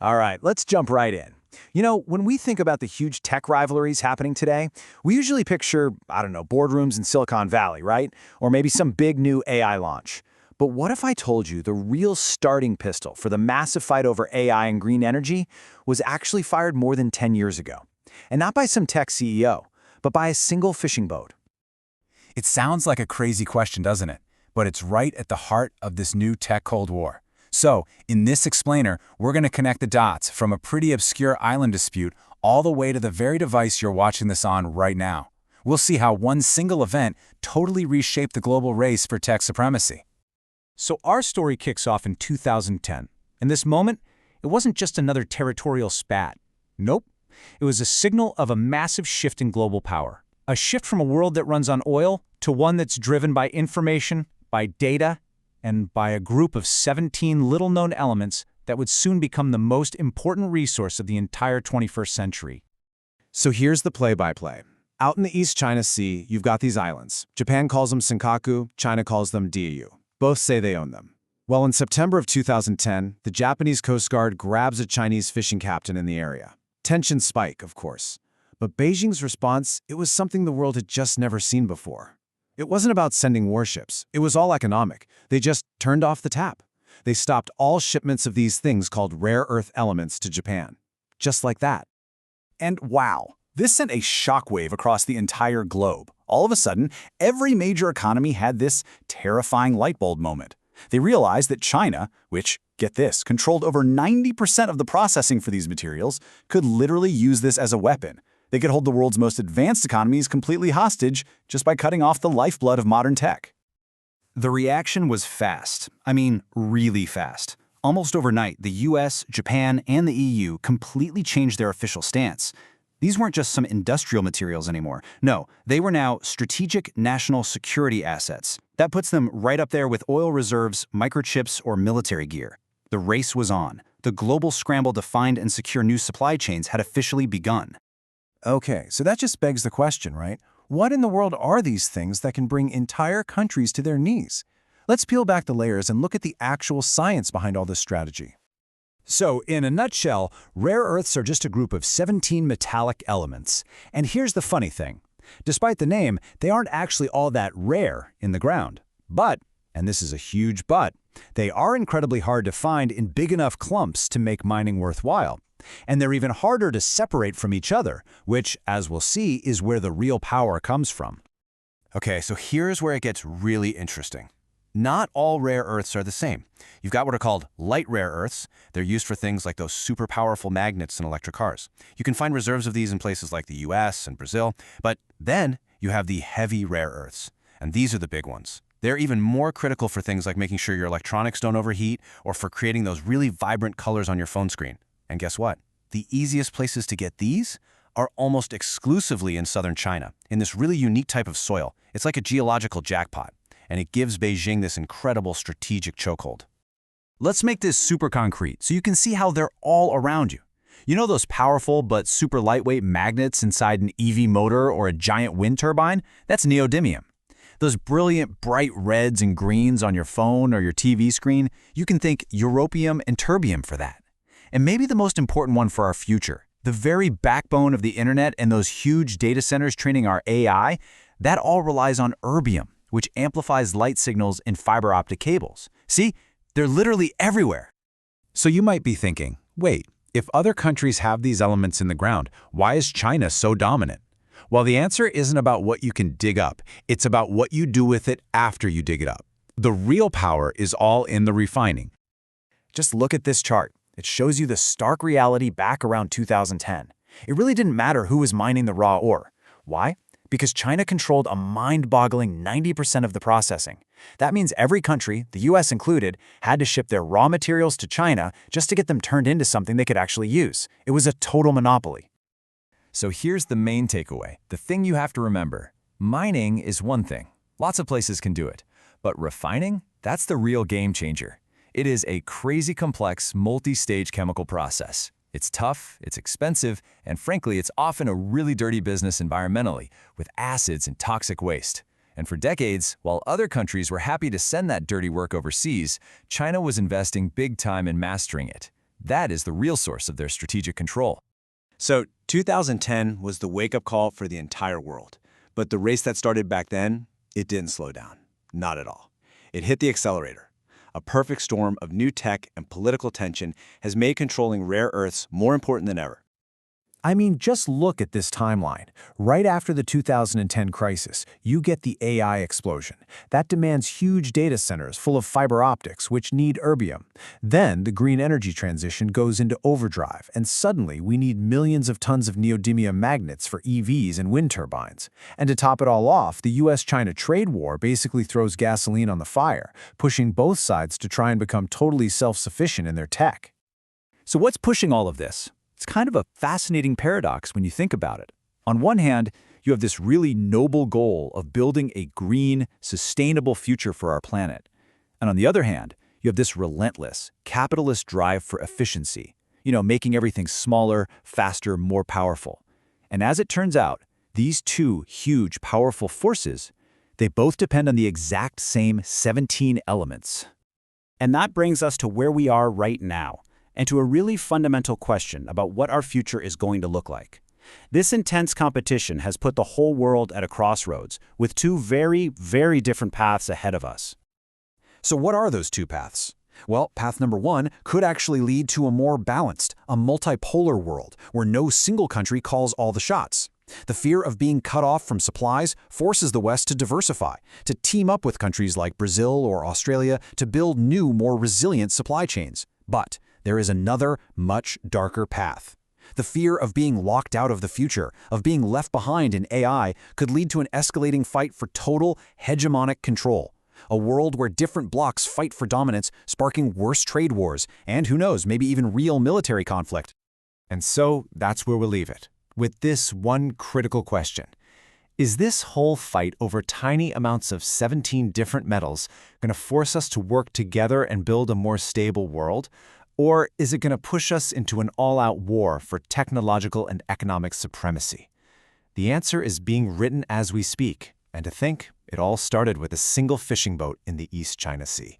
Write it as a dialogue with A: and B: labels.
A: All right, let's jump right in. You know, when we think about the huge tech rivalries happening today, we usually picture, I don't know, boardrooms in Silicon Valley, right? Or maybe some big new AI launch. But what if I told you the real starting pistol for the massive fight over AI and green energy was actually fired more than 10 years ago? And not by some tech CEO, but by a single fishing boat.
B: It sounds like a crazy question, doesn't it? But it's right at the heart of this new tech Cold War. So, in this explainer, we're going to connect the dots from a pretty obscure island dispute all the way to the very device you're watching this on right now. We'll see how one single event totally reshaped the global race for tech supremacy.
C: So our story kicks off in 2010. In this moment, it wasn't just another territorial spat. Nope. It was a signal of a massive shift in global power. A shift from a world that runs on oil to one that's driven by information, by data, and by a group of 17 little-known elements that would soon become the most important resource of the entire 21st century.
D: So here's the play-by-play. Out in the East China Sea, you've got these islands. Japan calls them Senkaku, China calls them Diaoyu. Both say they own them. Well, in September of 2010, the Japanese Coast Guard grabs a Chinese fishing captain in the area. Tensions spike, of course. But Beijing's response, it was something the world had just never seen before. It wasn't about sending warships. It was all economic. They just turned off the tap. They stopped all shipments of these things called rare earth elements to Japan. Just like that.
B: And wow, this sent a shockwave across the entire globe. All of a sudden, every major economy had this terrifying light bulb moment. They realized that China, which, get this, controlled over 90% of the processing for these materials, could literally use this as a weapon. They could hold the world's most advanced economies completely hostage just by cutting off the lifeblood of modern tech. The reaction was fast. I mean, really fast. Almost overnight, the US, Japan, and the EU completely changed their official stance. These weren't just some industrial materials anymore. No, they were now strategic national security assets. That puts them right up there with oil reserves, microchips, or military gear. The race was on. The global scramble to find and secure new supply chains had officially begun.
A: Okay, so that just begs the question, right? What in the world are these things that can bring entire countries to their knees? Let's peel back the layers and look at the actual science behind all this strategy.
C: So, in a nutshell, rare earths are just a group of 17 metallic elements. And here's the funny thing. Despite the name, they aren't actually all that rare in the ground. But, and this is a huge but, they are incredibly hard to find in big enough clumps to make mining worthwhile. And they're even harder to separate from each other, which, as we'll see, is where the real power comes from.
E: Okay, so here's where it gets really interesting. Not all rare earths are the same. You've got what are called light rare earths. They're used for things like those super powerful magnets in electric cars. You can find reserves of these in places like the US and Brazil. But then you have the heavy rare earths, and these are the big ones. They're even more critical for things like making sure your electronics don't overheat or for creating those really vibrant colors on your phone screen. And guess what? The easiest places to get these are almost exclusively in southern China, in this really unique type of soil. It's like a geological jackpot, and it gives Beijing this incredible strategic chokehold.
C: Let's make this super concrete so you can see how they're all around you. You know those powerful but super lightweight magnets inside an EV motor or a giant wind turbine? That's neodymium. Those brilliant bright reds and greens on your phone or your TV screen, you can think europium and terbium for that. And maybe the most important one for our future, the very backbone of the internet and those huge data centers training our AI, that all relies on erbium, which amplifies light signals in fiber optic cables. See, they're literally everywhere.
B: So you might be thinking, wait, if other countries have these elements in the ground, why is China so dominant? Well, the answer isn't about what you can dig up. It's about what you do with it after you dig it up. The real power is all in the refining.
A: Just look at this chart. It shows you the stark reality back around 2010. It really didn't matter who was mining the raw ore. Why? Because China controlled a mind-boggling 90% of the processing. That means every country, the US included, had to ship their raw materials to China just to get them turned into something they could actually use. It was a total monopoly.
F: So here's the main takeaway, the thing you have to remember. Mining is one thing. Lots of places can do it. But refining, that's the real game changer. It is a crazy complex, multi-stage chemical process. It's tough, it's expensive, and frankly, it's often a really dirty business environmentally, with acids and toxic waste. And for decades, while other countries were happy to send that dirty work overseas, China was investing big time in mastering it. That is the real source of their strategic control.
D: So 2010 was the wake-up call for the entire world. But the race that started back then, it didn't slow down. Not at all. It hit the accelerator. A perfect storm of new tech and political tension has made controlling rare earths more important than ever.
A: I mean, just look at this timeline. Right after the 2010 crisis, you get the AI explosion. That demands huge data centers full of fiber optics, which need erbium. Then the green energy transition goes into overdrive, and suddenly we need millions of tons of neodymium magnets for EVs and wind turbines. And to top it all off, the US-China trade war basically throws gasoline on the fire, pushing both sides to try and become totally self-sufficient in their tech.
F: So what's pushing all of this? It's kind of a fascinating paradox when you think about it. On one hand, you have this really noble goal of building a green, sustainable future for our planet. And on the other hand, you have this relentless, capitalist drive for efficiency, making everything smaller, faster, more powerful. And as it turns out, these two huge, powerful forces, they both depend on the exact same 17 elements.
B: And that brings us to where we are right now, and to a really fundamental question about what our future is going to look like. This intense competition has put the whole world at a crossroads, with two very, very different paths ahead of us.
C: So what are those two paths? Well, path number one could actually lead to a more balanced, a multipolar world where no single country calls all the shots. The fear of being cut off from supplies forces the West to diversify, to team up with countries like Brazil or Australia to build new, more resilient supply chains. But there is another, much darker path. The fear of being locked out of the future, of being left behind in AI, could lead to an escalating fight for total, hegemonic control. A world where different blocs fight for dominance, sparking worse trade wars, and who knows, maybe even real military conflict.
D: And so that's where we'll leave it, with this one critical question. Is this whole fight over tiny amounts of 17 different metals going to force us to work together and build a more stable world? Or is it going to push us into an all-out war for technological and economic supremacy? The answer is being written as we speak, and to think, it all started with a single fishing boat in the East China Sea.